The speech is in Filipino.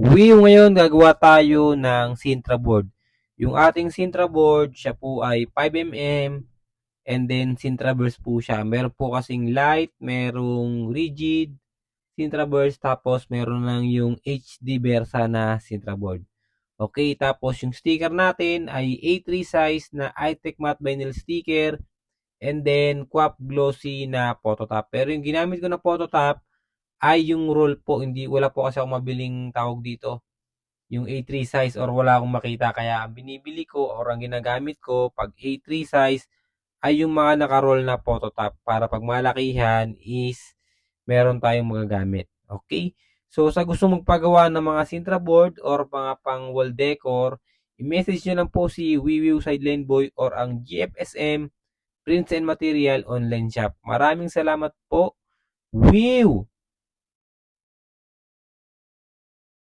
Ngayon gagawa tayo ng Sintra board. Yung ating Sintra board, siya po ay 5mm and then Sintra burst po siya. Meron po kasing light, merong rigid Sintra burst, tapos meron lang yung HD Versa na Sintra board. Okay, tapos yung sticker natin ay A3 size na iTech matte vinyl sticker and then QAP glossy na phototop. Pero yung ginamit ko na phototop ay yung roll po, hindi wala po kasi akong mabiling tawag dito, yung A3 size or wala akong makita, kaya ang binibili ko or ang ginagamit ko pag A3 size ay yung mga naka-roll na phototop para pag malakihan is meron tayong magagamit. Okay? So sa gusto magpagawa ng mga Sintra board or mga pang wall decor, i-message nyo lang po si Wiwiw Sideline Boy or ang GFSM Prints and Material Online Shop. Maraming salamat po. Wiw!